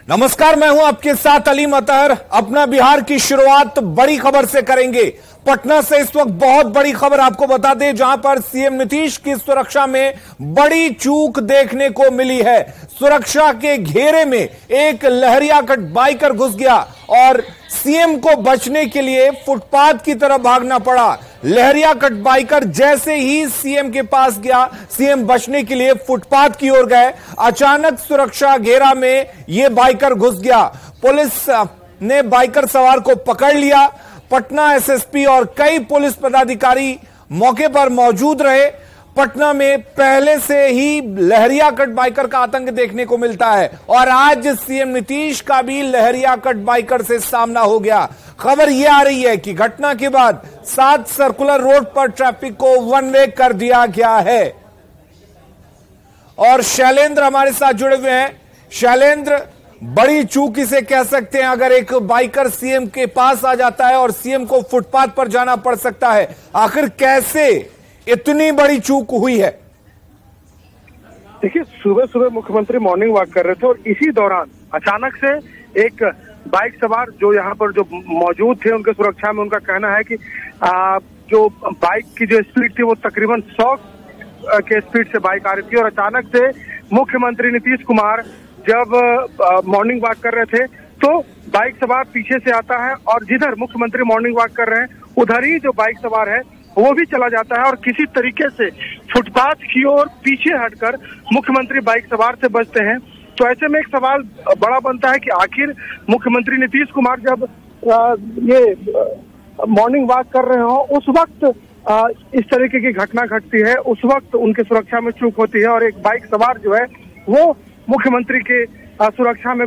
नमस्कार, मैं हूं आपके साथ अली मतहर। अपना बिहार की शुरुआत बड़ी खबर से करेंगे। पटना से इस वक्त बहुत बड़ी खबर आपको बता दें, जहां पर सीएम नीतीश की सुरक्षा में बड़ी चूक देखने को मिली है। सुरक्षा के घेरे में एक लहरिया कट बाइकर घुस गया और सीएम को बचने के लिए फुटपाथ की तरफ भागना पड़ा। लहरिया कट बाइकर जैसे ही सीएम के पास गया, सीएम बचने के लिए फुटपाथ की ओर गए, अचानक सुरक्षा घेरा में यह बाइकर घुस गया। पुलिस ने बाइकर सवार को पकड़ लिया। पटना एसएसपी और कई पुलिस पदाधिकारी मौके पर मौजूद रहे। पटना में पहले से ही लहरिया कट बाइकर का आतंक देखने को मिलता है और आज सीएम नीतीश का भी लहरिया कट बाइकर से सामना हो गया। खबर यह आ रही है कि घटना के बाद 7 सर्कुलर रोड पर ट्रैफिक को वन वे कर दिया गया है। और शैलेंद्र हमारे साथ जुड़े हुए हैं। शैलेंद्र, बड़ी चूक इसे कह सकते हैं अगर एक बाइकर सीएम के पास आ जाता है और सीएम को फुटपाथ पर जाना पड़ सकता है। आखिर कैसे इतनी बड़ी चूक हुई है? देखिए, सुबह सुबह मुख्यमंत्री मॉर्निंग वॉक कर रहे थे और इसी दौरान अचानक से एक बाइक सवार जो यहाँ पर जो मौजूद थे, उनके सुरक्षा में उनका कहना है कि जो बाइक की जो स्पीड थी वो तकरीबन 100 के स्पीड से बाइक आ रही थी और अचानक से मुख्यमंत्री नीतीश कुमार जब मॉर्निंग वॉक कर रहे थे तो बाइक सवार पीछे से आता है और जिधर मुख्यमंत्री मॉर्निंग वॉक कर रहे हैं उधर ही जो बाइक सवार है वो भी चला जाता है और किसी तरीके से फुटपाथ की ओर पीछे हटकर मुख्यमंत्री बाइक सवार से बचते हैं। तो ऐसे में एक सवाल बड़ा बनता है कि आखिर मुख्यमंत्री नीतीश कुमार जब ये मॉर्निंग वॉक कर रहे हो उस वक्त इस तरीके की घटना घटती है, उस वक्त उनके सुरक्षा में चूक होती है और एक बाइक सवार जो है वो मुख्यमंत्री के सुरक्षा में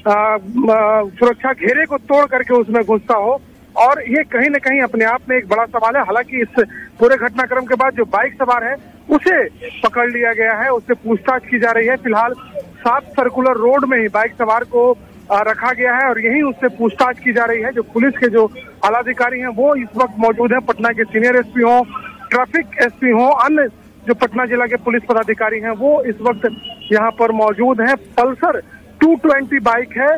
सुरक्षा घेरे को तोड़ करके उसमें घुसता हो। और ये कहीं न कहीं अपने आप में एक बड़ा सवाल है। हालांकि इस पूरे घटनाक्रम के बाद जो बाइक सवार है उसे पकड़ लिया गया है, उससे पूछताछ की जा रही है। फिलहाल 7 सर्कुलर रोड में ही बाइक सवार को रखा गया है और यहीं उससे पूछताछ की जा रही है। जो पुलिस के जो आलाधिकारी हैं वो इस वक्त मौजूद हैं। पटना के सीनियर एसपी हो, ट्रैफिक एसपी हो, अन्य जो पटना जिला के पुलिस पदाधिकारी हैं वो इस वक्त यहाँ पर मौजूद हैं। पल्सर 220 बाइक है,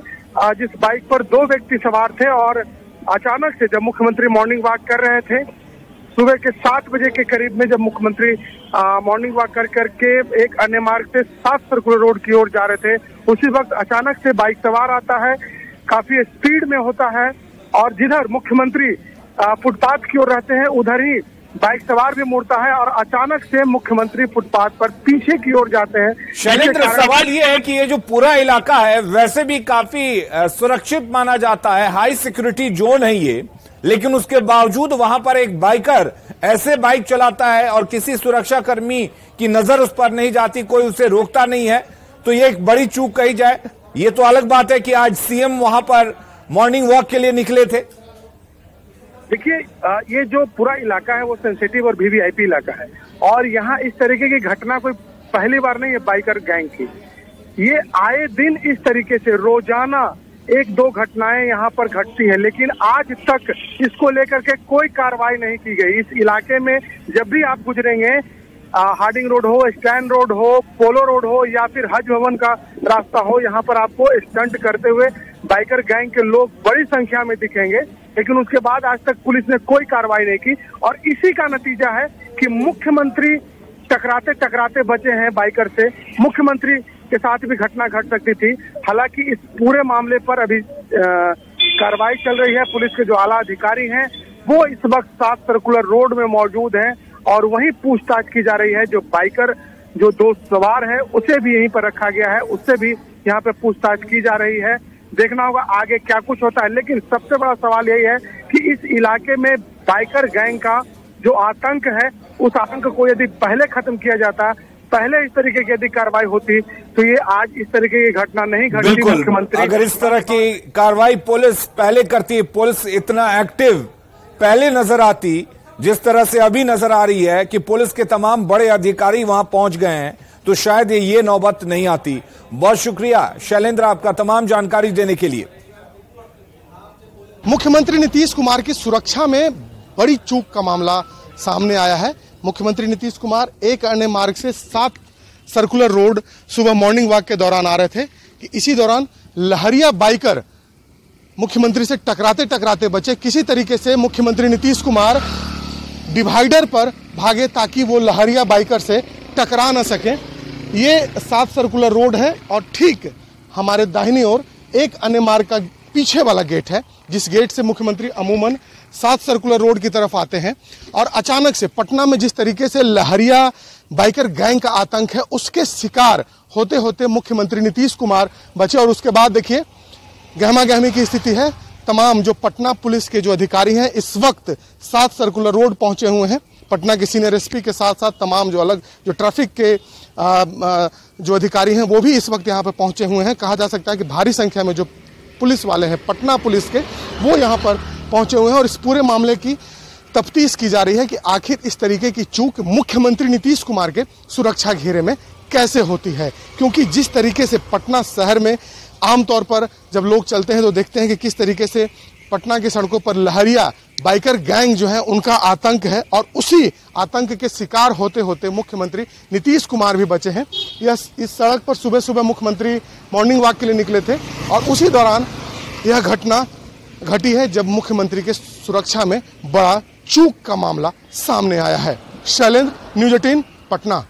जिस बाइक पर 2 व्यक्ति सवार थे और अचानक से जब मुख्यमंत्री मॉर्निंग वॉक कर रहे थे सुबह के 7 बजे के करीब में, जब मुख्यमंत्री मॉर्निंग वॉक कर करके एक अन्य मार्ग से 7 सर्कुलर रोड की ओर जा रहे थे, उसी वक्त अचानक से बाइक सवार आता है, काफी स्पीड में होता है और जिधर मुख्यमंत्री फुटपाथ की ओर रहते हैं उधर ही बाइक सवार भी मुड़ता है और अचानक से मुख्यमंत्री फुटपाथ पर पीछे की ओर जाते हैं। शैलेंद्र, सवाल ये है कि ये जो पूरा इलाका है वैसे भी काफी सुरक्षित माना जाता है, हाई सिक्योरिटी जोन है ये, लेकिन उसके बावजूद वहां पर एक बाइकर ऐसे बाइक चलाता है और किसी सुरक्षा कर्मी की नजर उस पर नहीं जाती, कोई उसे रोकता नहीं है, तो ये एक बड़ी चूक कही जाए। ये तो अलग बात है कि आज सीएम वहां पर मॉर्निंग वॉक के लिए निकले थे। देखिए, ये जो पूरा इलाका है वो सेंसिटिव और वीवीआईपी इलाका है और यहाँ इस तरीके की घटना कोई पहली बार नहीं है बाइकर गैंग की। ये आए दिन इस तरीके से रोजाना 1-2 घटनाएं यहाँ पर घटती है, लेकिन आज तक इसको लेकर के कोई कार्रवाई नहीं की गई। इस इलाके में जब भी आप गुजरेंगे, हार्डिंग रोड हो, स्टैंड रोड हो, पोलो रोड हो या फिर हज भवन का रास्ता हो, यहाँ पर आपको स्टंट करते हुए बाइकर गैंग के लोग बड़ी संख्या में दिखेंगे, लेकिन उसके बाद आज तक पुलिस ने कोई कार्रवाई नहीं की और इसी का नतीजा है कि मुख्यमंत्री टकराते टकराते बचे हैं बाइकर से। मुख्यमंत्री के साथ भी घटना घट सकती थी। हालांकि इस पूरे मामले पर अभी कार्रवाई चल रही है। पुलिस के जो आला अधिकारी हैं वो इस वक्त 7 सर्कुलर रोड में मौजूद हैं और वहीं पूछताछ की जा रही है। जो बाइकर जो 2 सवार है उसे भी यहीं पर रखा गया है, उससे भी यहाँ पे पूछताछ की जा रही है। देखना होगा आगे क्या कुछ होता है, लेकिन सबसे बड़ा सवाल यही है कि इस इलाके में बाइकर गैंग का जो आतंक है उस आतंक को यदि पहले खत्म किया जाता, पहले इस तरीके की यदि कार्रवाई होती तो ये आज इस तरीके की घटना नहीं घटती। मुख्यमंत्री अगर इस तरह की कार्रवाई पुलिस पहले करती, पुलिस इतना एक्टिव पहले नजर आती जिस तरह से अभी नजर आ रही है कि पुलिस के तमाम बड़े अधिकारी वहां पहुंच गए हैं, तो शायद ये नौबत नहीं आती। बहुत शुक्रिया शैलेंद्र आपका तमाम जानकारी देने के लिए। मुख्यमंत्री नीतीश कुमार की सुरक्षा में बड़ी चूक का मामला सामने आया है। मुख्यमंत्री नीतीश कुमार एक अन्य मार्ग से 7 सर्कुलर रोड सुबह मॉर्निंग वॉक के दौरान आ रहे थे कि इसी दौरान लहरिया बाइकर मुख्यमंत्री से टकराते टकराते बचे। किसी तरीके से मुख्यमंत्री नीतीश कुमार डिवाइडर पर भागे ताकि वो लहरिया बाइकर से टकरा न सके। ये 7 सर्कुलर रोड है और ठीक हमारे दाहिनी ओर एक अन्य मार्ग का पीछे वाला गेट है, जिस गेट से मुख्यमंत्री अमूमन 7 सर्कुलर रोड की तरफ आते हैं। और अचानक से पटना में जिस तरीके से लहरिया बाइकर गैंग का आतंक है, उसके शिकार होते होते मुख्यमंत्री नीतीश कुमार बचे। और उसके बाद देखिए गहमा गहमी की स्थिति है। तमाम जो पटना पुलिस के जो अधिकारी हैं इस वक्त 7 सर्कुलर रोड पहुंचे हुए हैं। पटना के सीनियर एसपी के साथ साथ तमाम जो अलग जो ट्रैफिक के जो अधिकारी हैं वो भी इस वक्त यहाँ पर पहुंचे हुए हैं। कहा जा सकता है कि भारी संख्या में जो पुलिस वाले हैं पटना पुलिस के, वो यहाँ पर पहुंचे हुए हैं। और इस पूरे मामले की तफ्तीश की जा रही है कि आखिर इस तरीके की चूक मुख्यमंत्री नीतीश कुमार के सुरक्षा घेरे में कैसे होती है। क्योंकि जिस तरीके से पटना शहर में आमतौर पर जब लोग चलते हैं तो देखते हैं कि किस तरीके से पटना की सड़कों पर लहरिया बाइकर गैंग जो है उनका आतंक है, और उसी आतंक के शिकार होते होते मुख्यमंत्री नीतीश कुमार भी बचे हैं। इस सड़क पर सुबह सुबह मुख्यमंत्री मॉर्निंग वॉक के लिए निकले थे और उसी दौरान यह घटना घटी है जब मुख्यमंत्री के सुरक्षा में बड़ा चूक का मामला सामने आया है। शैलेंद्र, न्यूज़ 18 पटना।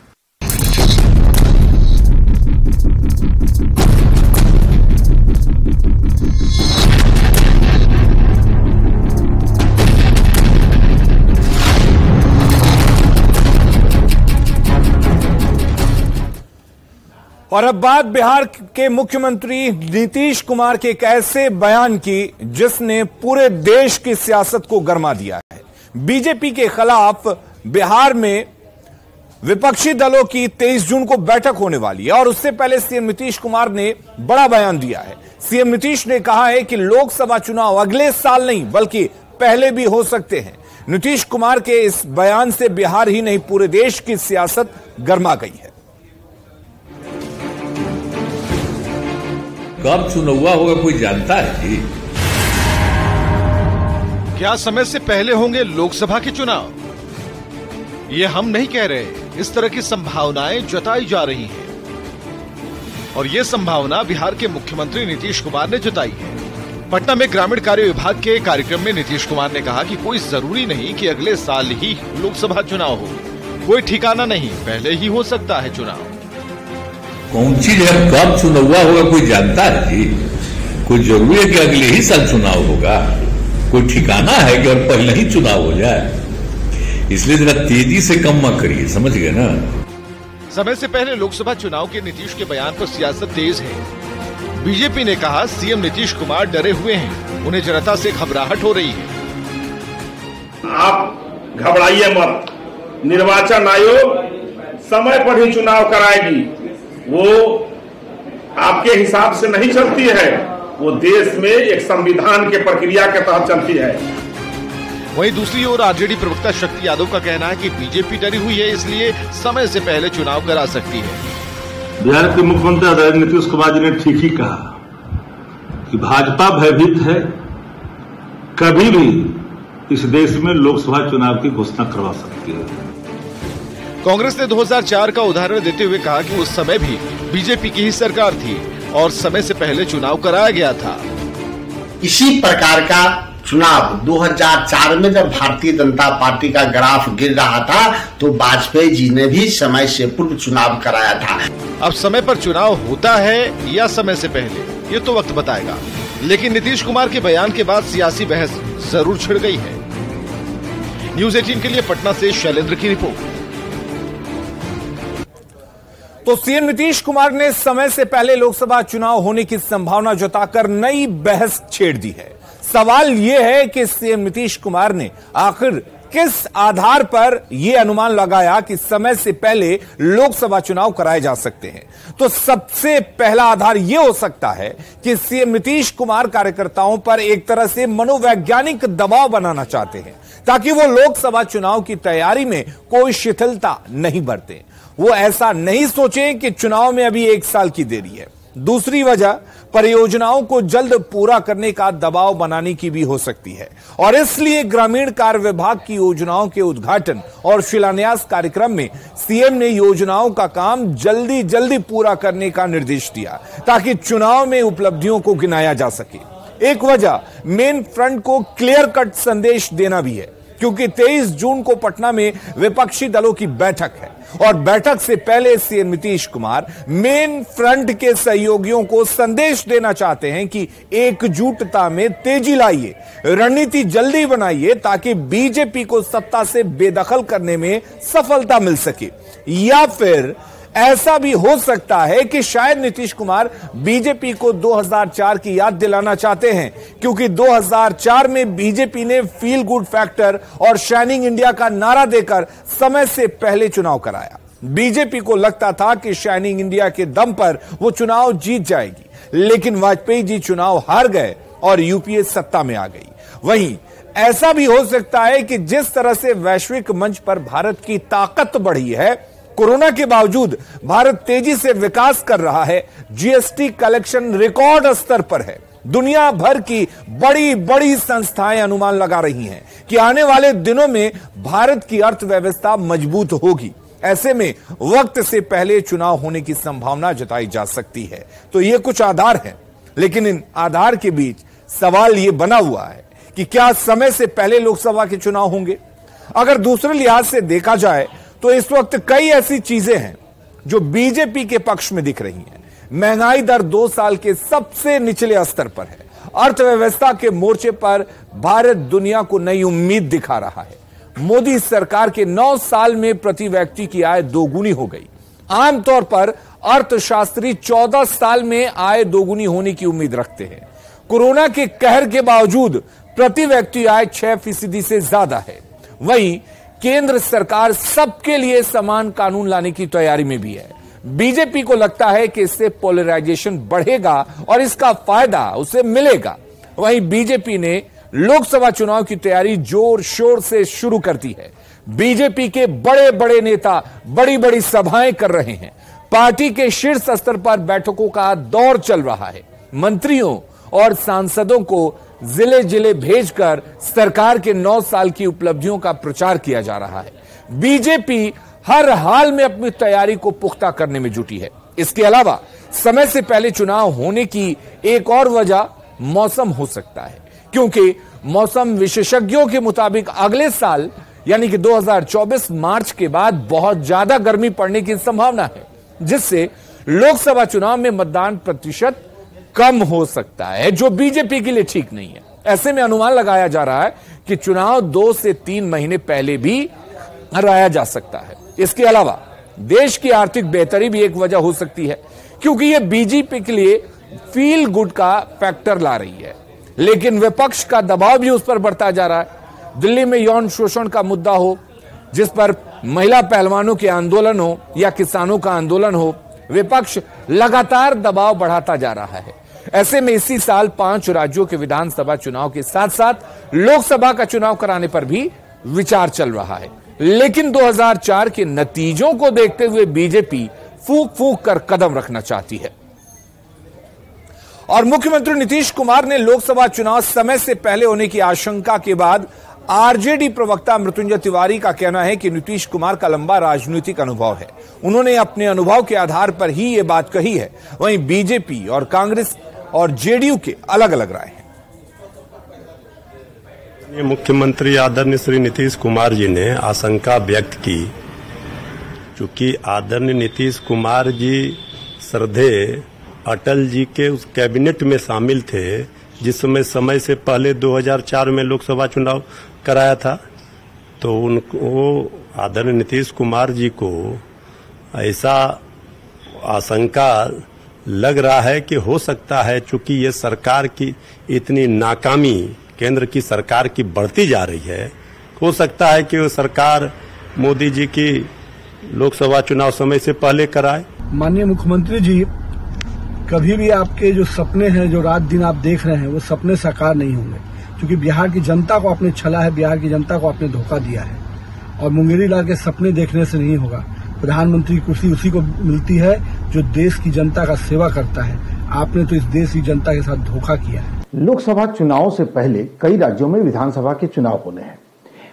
और अब बात बिहार के मुख्यमंत्री नीतीश कुमार के एक ऐसे बयान की जिसने पूरे देश की सियासत को गरमा दिया है। बीजेपी के खिलाफ बिहार में विपक्षी दलों की 23 जून को बैठक होने वाली है और उससे पहले सीएम नीतीश कुमार ने बड़ा बयान दिया है। सीएम नीतीश ने कहा है कि लोकसभा चुनाव अगले साल नहीं बल्कि पहले भी हो सकते हैं। नीतीश कुमार के इस बयान से बिहार ही नहीं पूरे देश की सियासत गरमा गई है। कब चुनाव होगा कोई जानता है? क्या समय से पहले होंगे लोकसभा के चुनाव? ये हम नहीं कह रहे, इस तरह की संभावनाएं जताई जा रही हैं। और ये संभावना बिहार के मुख्यमंत्री नीतीश कुमार ने जताई है। पटना में ग्रामीण कार्य विभाग के कार्यक्रम में नीतीश कुमार ने कहा कि कोई जरूरी नहीं कि अगले साल ही लोकसभा चुनाव हो, कोई ठिकाना नहीं, पहले ही हो सकता है चुनाव। कौन चीज है कब चुनाव होगा कोई जानता है जी? कोई जरूरी है कि अगले ही साल चुनाव होगा? कोई ठिकाना है कि और पहले ही चुनाव हो जाए? इसलिए जरा तेजी से कम मत करिए, समझ गए ना? समय से पहले लोकसभा चुनाव के नीतीश के बयान पर सियासत तेज है। बीजेपी ने कहा सीएम नीतीश कुमार डरे हुए हैं, उन्हें जनता से घबराहट हो रही है। आप घबराइए मत, निर्वाचन आयोग समय पर ही चुनाव कराएगी। वो आपके हिसाब से नहीं चलती है, वो देश में एक संविधान के प्रक्रिया के तहत चलती है। वहीं दूसरी ओर आरजेडी प्रवक्ता शक्ति यादव का कहना है कि बीजेपी डरी हुई है, इसलिए समय से पहले चुनाव करा सकती है। बिहार के मुख्यमंत्री आदरणीय नीतीश कुमार जी ने ठीक ही कहा कि भाजपा भयभीत है, कभी भी इस देश में लोकसभा चुनाव की घोषणा करवा सकती है। कांग्रेस ने 2004 का उदाहरण देते हुए कहा कि उस समय भी बीजेपी की ही सरकार थी और समय से पहले चुनाव कराया गया था। इसी प्रकार का चुनाव 2004 में जब भारतीय जनता पार्टी का ग्राफ गिर रहा था तो वाजपेयी जी ने भी समय से पूर्व चुनाव कराया था। अब समय पर चुनाव होता है या समय से पहले, ये तो वक्त बताएगा। लेकिन नीतीश कुमार के बयान के बाद सियासी बहस जरूर छिड़ गई है। न्यूज़ 18 के लिए पटना से शैलेंद्र की रिपोर्ट। तो सीएम नीतीश कुमार ने समय से पहले लोकसभा चुनाव होने की संभावना जताकर नई बहस छेड़ दी है। सवाल यह है कि सीएम नीतीश कुमार ने आखिर किस आधार पर यह अनुमान लगाया कि समय से पहले लोकसभा चुनाव कराए जा सकते हैं। तो सबसे पहला आधार यह हो सकता है कि सीएम नीतीश कुमार कार्यकर्ताओं पर एक तरह से मनोवैज्ञानिक दबाव बनाना चाहते हैं ताकि वो लोकसभा चुनाव की तैयारी में कोई शिथिलता नहीं बरतें। वो ऐसा नहीं सोचें कि चुनाव में अभी 1 साल की देरी है। दूसरी वजह परियोजनाओं को जल्द पूरा करने का दबाव बनाने की भी हो सकती है और इसलिए ग्रामीण कार्य विभाग की योजनाओं के उद्घाटन और शिलान्यास कार्यक्रम में सीएम ने योजनाओं का काम जल्दी जल्दी पूरा करने का निर्देश दिया ताकि चुनाव में उपलब्धियों को गिनाया जा सके। एक वजह मेन फ्रंट को क्लियर कट संदेश देना भी है क्योंकि 23 जून को पटना में विपक्षी दलों की बैठक है और बैठक से पहले CM Nitish Kumar main front के सहयोगियों को संदेश देना चाहते हैं कि एकजुटता में तेजी लाइए, रणनीति जल्दी बनाइए ताकि बीजेपी को सत्ता से बेदखल करने में सफलता मिल सके। या फिर ऐसा भी हो सकता है कि शायद नीतीश कुमार बीजेपी को 2004 की याद दिलाना चाहते हैं क्योंकि 2004 में बीजेपी ने फील गुड फैक्टर और शाइनिंग इंडिया का नारा देकर समय से पहले चुनाव कराया। बीजेपी को लगता था कि शाइनिंग इंडिया के दम पर वो चुनाव जीत जाएगी, लेकिन वाजपेयी जी चुनाव हार गए और यूपीए सत्ता में आ गई। वहीं ऐसा भी हो सकता है कि जिस तरह से वैश्विक मंच पर भारत की ताकत बढ़ी है, कोरोना के बावजूद भारत तेजी से विकास कर रहा है, जीएसटी कलेक्शन रिकॉर्ड स्तर पर है, दुनिया भर की बड़ी बड़ी संस्थाएं अनुमान लगा रही हैं कि आने वाले दिनों में भारत की अर्थव्यवस्था मजबूत होगी। ऐसे में वक्त से पहले चुनाव होने की संभावना जताई जा सकती है। तो ये कुछ आधार हैं, लेकिन इन आधार के बीच सवाल ये बना हुआ है कि क्या समय से पहले लोकसभा के चुनाव होंगे। अगर दूसरे लिहाज से देखा जाए तो इस वक्त कई ऐसी चीजें हैं जो बीजेपी के पक्ष में दिख रही हैं। महंगाई दर 2 साल के सबसे निचले स्तर पर है। अर्थव्यवस्था के मोर्चे पर भारत दुनिया को नई उम्मीद दिखा रहा है। मोदी सरकार के 9 साल में प्रति व्यक्ति की आय दोगुनी हो गई। आमतौर पर अर्थशास्त्री 14 साल में आय दोगुनी होने की उम्मीद रखते हैं। कोरोना के कहर के बावजूद प्रति व्यक्ति आय 6% से ज्यादा है। वहीं केंद्र सरकार सबके लिए समान कानून लाने की तैयारी में भी है। बीजेपी को लगता है कि इससे पोलराइजेशन बढ़ेगा और इसका फायदा उसे मिलेगा। वहीं बीजेपी ने लोकसभा चुनाव की तैयारी जोर शोर से शुरू कर दी है। बीजेपी के बड़े बड़े नेता बड़ी बड़ी सभाएं कर रहे हैं। पार्टी के शीर्ष स्तर पर बैठकों का दौर चल रहा है। मंत्रियों और सांसदों को जिले जिले भेजकर सरकार के 9 साल की उपलब्धियों का प्रचार किया जा रहा है। बीजेपी हर हाल में अपनी तैयारी को पुख्ता करने में जुटी है। इसके अलावा समय से पहले चुनाव होने की एक और वजह मौसम हो सकता है, क्योंकि मौसम विशेषज्ञों के मुताबिक अगले साल यानी कि 2024 मार्च के बाद बहुत ज्यादा गर्मी पड़ने की संभावना है, जिससे लोकसभा चुनाव में मतदान प्रतिशत कम हो सकता है, जो बीजेपी के लिए ठीक नहीं है। ऐसे में अनुमान लगाया जा रहा है कि चुनाव 2 से 3 महीने पहले भी हराया जा सकता है। इसके अलावा देश की आर्थिक बेहतरी भी एक वजह हो सकती है, क्योंकि यह बीजेपी के लिए फील गुड का फैक्टर ला रही है, लेकिन विपक्ष का दबाव भी उस पर बढ़ता जा रहा है। दिल्ली में यौन शोषण का मुद्दा हो, जिस पर महिला पहलवानों के आंदोलन हो या किसानों का आंदोलन हो, विपक्ष लगातार दबाव बढ़ाता जा रहा है। ऐसे में इसी साल 5 राज्यों के विधानसभा चुनाव के साथ साथ लोकसभा का चुनाव कराने पर भी विचार चल रहा है, लेकिन 2004 के नतीजों को देखते हुए बीजेपी फूंक फूंक कर कदम रखना चाहती है। और मुख्यमंत्री नीतीश कुमार ने लोकसभा चुनाव समय से पहले होने की आशंका के बाद आरजेडी प्रवक्ता मृत्युंजय तिवारी का कहना है कि नीतीश कुमार का लंबा राजनीतिक अनुभव है। उन्होंने अपने अनुभव के आधार पर ही यह बात कही है। वहीं बीजेपी और कांग्रेस और जेडीयू के अलग अलग राय हैं। मुख्यमंत्री आदरणीय श्री नीतीश कुमार जी ने आशंका व्यक्त की, चूंकि आदरणीय नीतीश कुमार जी श्रद्धेय अटल जी के उस कैबिनेट में शामिल थे जिसमें समय से पहले 2004 में लोकसभा चुनाव कराया था, तो उनको आदरणीय नीतीश कुमार जी को ऐसा आशंका लग रहा है कि हो सकता है, चूंकि ये सरकार की इतनी नाकामी केंद्र की सरकार की बढ़ती जा रही है, हो सकता है कि वो सरकार मोदी जी की लोकसभा चुनाव समय से पहले कराए। माननीय मुख्यमंत्री जी, कभी भी आपके जो सपने हैं, जो रात दिन आप देख रहे हैं, वो सपने साकार नहीं होंगे, क्योंकि बिहार की जनता को आपने छला है, बिहार की जनता को आपने धोखा दिया है। और मुंगेरी लाल के सपने देखने से नहीं होगा। प्रधानमंत्री की कुर्सी उसी को मिलती है जो देश की जनता का सेवा करता है। आपने तो इस देश की जनता के साथ धोखा किया है। लोकसभा चुनाव से पहले कई राज्यों में विधानसभा के चुनाव होने हैं।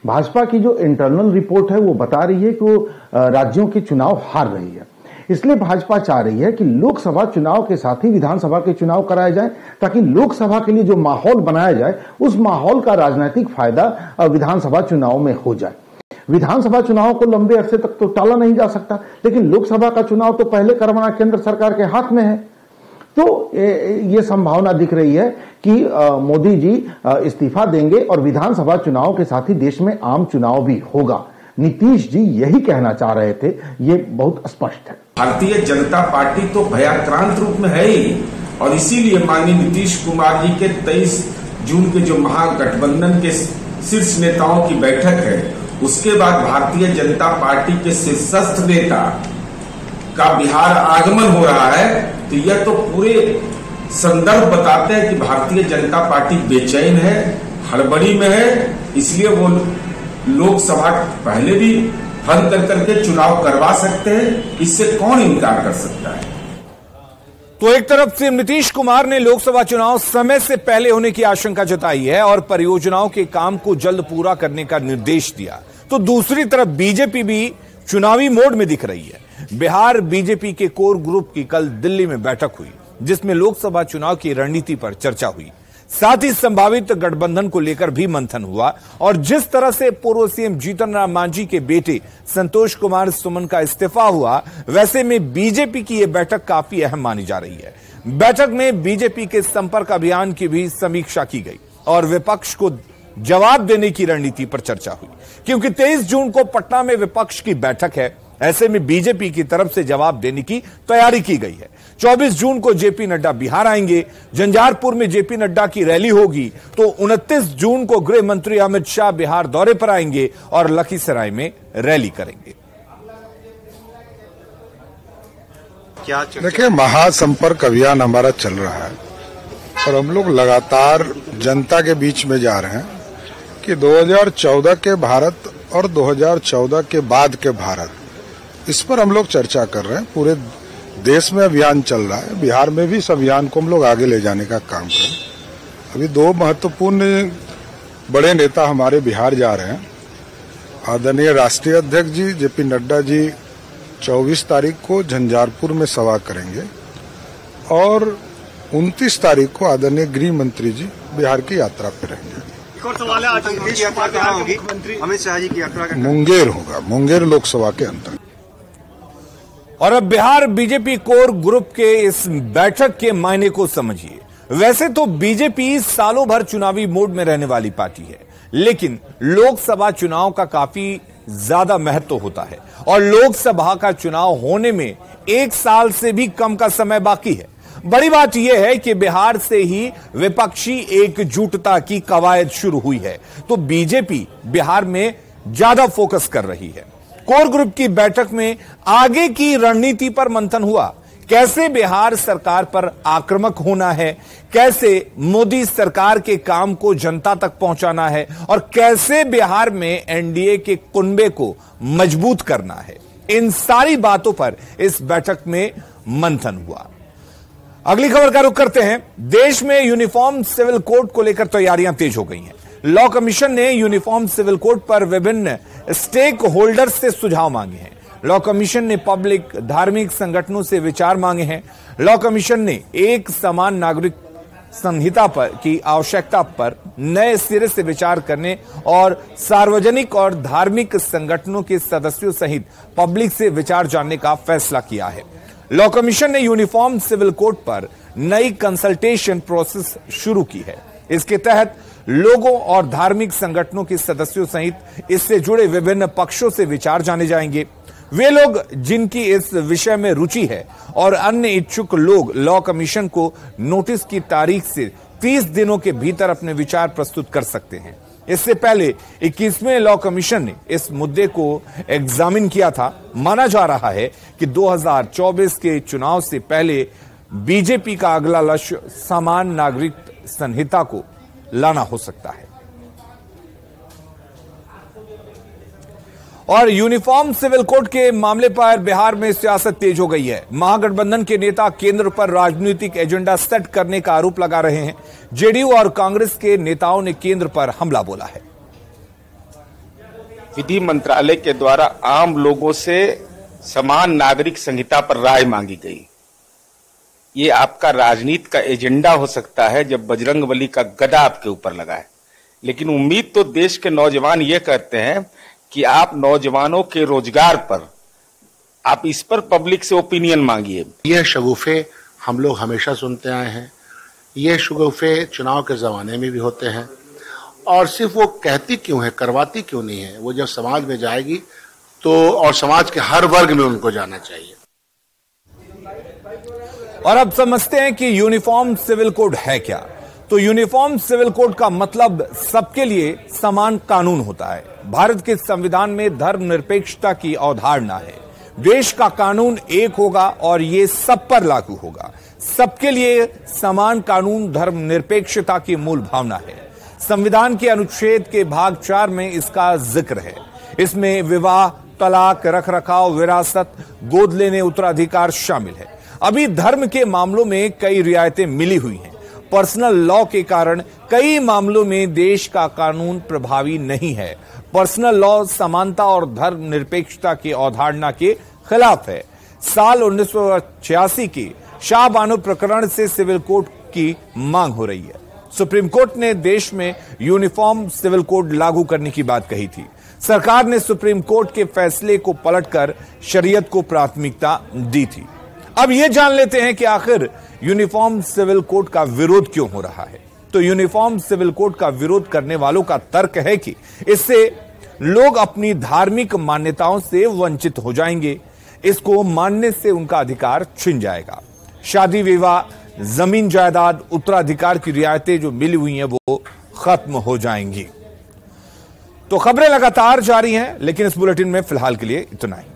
भाजपा की जो इंटरनल रिपोर्ट है वो बता रही है कि वो राज्यों के चुनाव हार रही है। इसलिए भाजपा चाह रही है कि लोकसभा चुनाव के साथ ही विधानसभा के चुनाव कराए जाए, ताकि लोकसभा के लिए जो माहौल बनाया जाए उस माहौल का राजनीतिक फायदा विधानसभा चुनाव में हो जाए। विधानसभा चुनाव को लंबे अरसे तक तो टाला नहीं जा सकता, लेकिन लोकसभा का चुनाव तो पहले करवाना केंद्र सरकार के हाथ में है। तो ये संभावना दिख रही है कि मोदी जी इस्तीफा देंगे और विधानसभा चुनाव के साथ ही देश में आम चुनाव भी होगा। नीतीश जी यही कहना चाह रहे थे, ये बहुत स्पष्ट है। भारतीय जनता पार्टी तो भयाक्रांत रूप में है ही, और इसीलिए माननीय नीतीश कुमार जी के 23 जून के जो महागठबंधन के शीर्ष नेताओं की बैठक है, उसके बाद भारतीय जनता पार्टी के शीर्षस्थ नेता का बिहार आगमन हो रहा है। तो यह तो पूरे संदर्भ बताते हैं कि भारतीय जनता पार्टी बेचैन है, हड़बड़ी में है, इसलिए वो लोकसभा पहले भी भंग कर करके चुनाव करवा सकते हैं। इससे कौन इनकार कर सकता है। तो एक तरफ से नीतीश कुमार ने लोकसभा चुनाव समय से पहले होने की आशंका जताई है और परियोजनाओं के काम को जल्द पूरा करने का निर्देश दिया, तो दूसरी तरफ बीजेपी भी चुनावी मोड में दिख रही है। बिहार बीजेपी के कोर ग्रुप की कल दिल्ली में बैठक हुई, जिसमें लोकसभा चुनाव की रणनीति पर चर्चा हुई। साथ ही संभावित गठबंधन को लेकर भी मंथन हुआ और जिस तरह से पूर्व सीएम जीतन राम मांझी के बेटे संतोष कुमार सुमन का इस्तीफा हुआ, वैसे में बीजेपी की यह बैठक काफी अहम मानी जा रही है। बैठक में बीजेपी के संपर्क अभियान की भी समीक्षा की गई और विपक्ष को जवाब देने की रणनीति पर चर्चा हुई, क्योंकि 23 जून को पटना में विपक्ष की बैठक है। ऐसे में बीजेपी की तरफ से जवाब देने की तैयारी की गई है। 24 जून को जेपी नड्डा बिहार आएंगे, झंझारपुर में जेपी नड्डा की रैली होगी, तो 29 जून को गृह मंत्री अमित शाह बिहार दौरे पर आएंगे और लखीसराय में रैली करेंगे। देखिए, महासंपर्क अभियान हमारा चल रहा है और हम लोग लगातार जनता के बीच में जा रहे हैं कि 2014 के भारत और 2014 के बाद के भारत, इस पर हम लोग चर्चा कर रहे हैं। पूरे देश में अभियान चल रहा है, बिहार में भी इस अभियान को हम लोग आगे ले जाने का काम कर रहे हैं। अभी 2 महत्वपूर्ण बड़े नेता हमारे बिहार जा रहे हैं। आदरणीय राष्ट्रीय अध्यक्ष जी जेपी नड्डा जी 24 तारीख को झंझारपुर में सभा करेंगे और 29 तारीख को आदरणीय गृह मंत्री जी बिहार की यात्रा पर रहेंगे। एक और सवाल है, आज नीतीश यात्रा कहाँ होगी? अमित शाह जी की यात्रा का मुंगेर होगा, मुंगेर लोकसभा के अंतर्गत। और अब बिहार बीजेपी कोर ग्रुप के इस बैठक के मायने को समझिए। वैसे तो बीजेपी सालों भर चुनावी मोड में रहने वाली पार्टी है, लेकिन लोकसभा चुनाव का काफी ज्यादा महत्व होता है और लोकसभा का चुनाव होने में 1 साल से भी कम का समय बाकी है। बड़ी बात यह है कि बिहार से ही विपक्षी एकजुटता की कवायद शुरू हुई है, तो बीजेपी बिहार में ज्यादा फोकस कर रही है। कोर ग्रुप की बैठक में आगे की रणनीति पर मंथन हुआ। कैसे बिहार सरकार पर आक्रामक होना है, कैसे मोदी सरकार के काम को जनता तक पहुंचाना है और कैसे बिहार में एनडीए के कुनबे को मजबूत करना है, इन सारी बातों पर इस बैठक में मंथन हुआ। अगली खबर का रुख करते हैं। देश में यूनिफॉर्म सिविल कोड को लेकर तैयारियां तेज हो गई हैं। लॉ कमीशन ने यूनिफॉर्म सिविल कोड पर विभिन्न स्टेक होल्डर्स से सुझाव मांगे हैं। लॉ कमीशन ने पब्लिक, धार्मिक संगठनों से विचार मांगे हैं। लॉ कमीशन ने एक समान नागरिक संहिता पर की आवश्यकता पर नए सिरे से विचार करने और सार्वजनिक और धार्मिक संगठनों के सदस्यों सहित पब्लिक से विचार जानने का फैसला किया है। लॉ कमीशन ने यूनिफॉर्म सिविल कोड पर नई कंसल्टेशन प्रोसेस शुरू की है। इसके तहत लोगों और धार्मिक संगठनों के सदस्यों सहित इससे जुड़े विभिन्न पक्षों से विचार जाने जाएंगे। वे लोग जिनकी इस विषय में रुचि है और अन्य इच्छुक लोग लॉ कमीशन को नोटिस की तारीख से 30 दिनों के भीतर अपने विचार प्रस्तुत कर सकते हैं। इससे पहले 21वें लॉ कमीशन ने इस मुद्दे को एग्जामिन किया था। माना जा रहा है कि 2024 के चुनाव से पहले बीजेपी का अगला लक्ष्य समान नागरिक संहिता को लाना हो सकता है। और यूनिफॉर्म सिविल कोड के मामले पर बिहार में सियासत तेज हो गई है। महागठबंधन के नेता केंद्र पर राजनीतिक एजेंडा सेट करने का आरोप लगा रहे हैं। जेडीयू और कांग्रेस के नेताओं ने केंद्र पर हमला बोला है। विधि मंत्रालय के द्वारा आम लोगों से समान नागरिक संहिता पर राय मांगी गई। ये आपका राजनीति का एजेंडा हो सकता है जब बजरंगबली का गदा आपके ऊपर लगा है, लेकिन उम्मीद तो देश के नौजवान ये करते हैं कि आप नौजवानों के रोजगार पर आप इस पर पब्लिक से ओपिनियन मांगिए। यह शगुफे हम लोग हमेशा सुनते आए हैं। ये शगुफे चुनाव के जमाने में भी होते हैं और सिर्फ वो कहती क्यों है, करवाती क्यों नहीं है। वो जब समाज में जाएगी तो और समाज के हर वर्ग में उनको जाना चाहिए। और अब समझते हैं कि यूनिफॉर्म सिविल कोड है क्या। तो यूनिफॉर्म सिविल कोड का मतलब सबके लिए समान कानून होता है। भारत के संविधान में धर्मनिरपेक्षता की अवधारणा है। देश का कानून एक होगा और ये सब पर लागू होगा। सबके लिए समान कानून धर्मनिरपेक्षता की मूल भावना है। संविधान के अनुच्छेद के भाग 4 में इसका जिक्र है। इसमें विवाह, तलाक, रखरखाव, विरासत, गोद लेने, उत्तराधिकार शामिल है। अभी धर्म के मामलों में कई रियायतें मिली हुई हैं। पर्सनल लॉ के कारण कई मामलों में देश का कानून प्रभावी नहीं है। पर्सनल लॉ समानता और धर्मनिरपेक्षता की अवधारणा के खिलाफ है। साल 1986 के शाहबानो प्रकरण से सिविल कोड की मांग हो रही है। सुप्रीम कोर्ट ने देश में यूनिफॉर्म सिविल कोड लागू करने की बात कही थी। सरकार ने सुप्रीम कोर्ट के फैसले को पलटकर शरीयत को प्राथमिकता दी थी। अब यह जान लेते हैं कि आखिर यूनिफॉर्म सिविल कोड का विरोध क्यों हो रहा है। तो यूनिफॉर्म सिविल कोड का विरोध करने वालों का तर्क है कि इससे लोग अपनी धार्मिक मान्यताओं से वंचित हो जाएंगे। इसको मानने से उनका अधिकार छिन जाएगा। शादी विवाह, जमीन जायदाद, उत्तराधिकार की रियायतें जो मिली हुई हैं वो खत्म हो जाएंगी। तो खबरें लगातार जारी हैं, लेकिन इस बुलेटिन में फिलहाल के लिए इतना ही।